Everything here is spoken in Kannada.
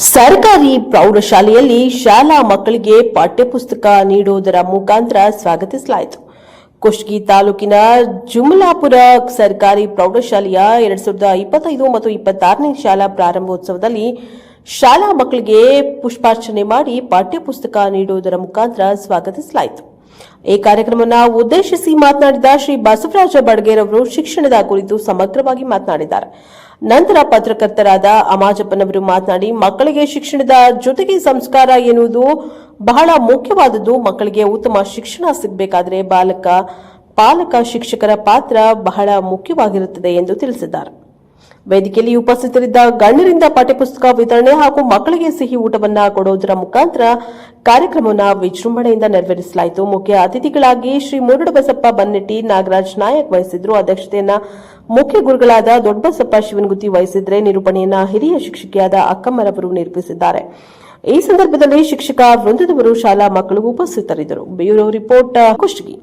ಸರ್ಕಾರಿ ಪ್ರೌಢಶಾಲೆಯಲ್ಲಿ ಶಾಲಾ ಮಕ್ಕಳಿಗೆ ಪಠ್ಯಪುಸ್ತಕ ನೀಡುವುದರ ಮುಖಾಂತರ ಸ್ವಾಗತಿಸಲಾಯಿತು. ಕುಷ್ಟಗಿ ತಾಲೂಕಿನ ಜುಮಲಾಪುರ ಸರ್ಕಾರಿ ಪ್ರೌಢಶಾಲೆಯ 2025 ಮತ್ತು 26ನೇ ಶಾಲಾ ಪ್ರಾರಂಭೋತ್ಸವದಲ್ಲಿ ಶಾಲಾ ಮಕ್ಕಳಿಗೆ ಪುಷ್ಪಾರ್ಚನೆ ಮಾಡಿ ಪಠ್ಯಪುಸ್ತಕ ನೀಡುವುದರ ಮುಖಾಂತರ ಸ್ವಾಗತಿಸಲಾಯಿತು. ಈ ಕಾರ್ಯಕ್ರಮವನ್ನು ಉದ್ದೇಶಿಸಿ ಮಾತನಾಡಿದ ಶ್ರೀ ಬಸವರಾಜ ಬಡಗೇರ್ ಅವರು ಶಿಕ್ಷಣದ ಕುರಿತು ಸಮಗ್ರವಾಗಿ ಮಾತನಾಡಿದ್ದಾರೆ. ನಂತರ ಪತ್ರಕರ್ತರಾದ ಅಮಾಜಪ್ಪನವರು ಮಾತನಾಡಿ, ಮಕ್ಕಳಿಗೆ ಶಿಕ್ಷಣದ ಜೊತೆಗೆ ಸಂಸ್ಕಾರ ಎನ್ನುವುದು ಬಹಳ ಮುಖ್ಯವಾದದ್ದು. ಮಕ್ಕಳಿಗೆ ಉತ್ತಮ ಶಿಕ್ಷಣ ಸಿಗಬೇಕಾದರೆ ಪಾಲಕ ಶಿಕ್ಷಕರ ಪಾತ್ರ ಬಹಳ ಮುಖ್ಯವಾಗಿರುತ್ತದೆ ಎಂದು ತಿಳಿಸಿದ್ದಾರೆ. ವೇದಿಕೆಯಲ್ಲಿ ಉಪಸ್ಥಿತರಿದ್ದ ಗಣ್ಯರಿಂದ ಪಠ್ಯಪುಸ್ತಕ ವಿತರಣೆ ಹಾಗೂ ಮಕ್ಕಳಿಗೆ ಸಿಹಿ ಊಟವನ್ನು ಕೊಡುವುದರ ಮುಖಾಂತರ ಕಾರ್ಯಕ್ರಮವನ್ನು ವಿಜೃಂಭಣೆಯಿಂದ ನೆರವೇರಿಸಲಾಯಿತು. ಮುಖ್ಯ ಅತಿಥಿಗಳಾಗಿ ಶ್ರೀ ಮೂರಡಬಸಪ್ಪ ಬನ್ನೆಟ್ಟಿ, ನಾಗರಾಜ್ ನಾಯಕ್ ವಹಿಸಿದ್ರು. ಅಧ್ಯಕ್ಷತೆಯನ್ನ ಮುಖ್ಯ ಗುರುಗಳಾದ ದೊಡ್ಡಬಸಪ್ಪ ಶಿವನಗುತ್ತಿ ವಹಿಸಿದ್ರೆ ನಿರೂಪಣೆಯನ್ನ ಹಿರಿಯ ಶಿಕ್ಷಕಿಯಾದ ಅಕ್ಕಮ್ಮರವರು ನಿರೂಪಿಸಿದ್ದಾರೆ. ಈ ಸಂದರ್ಭದಲ್ಲಿ ಶಿಕ್ಷಕ ವೃಂದದವರು, ಶಾಲಾ ಮಕ್ಕಳು ಉಪಸ್ಥಿತರಿದ್ದರು. Bureau report, Kushtagi.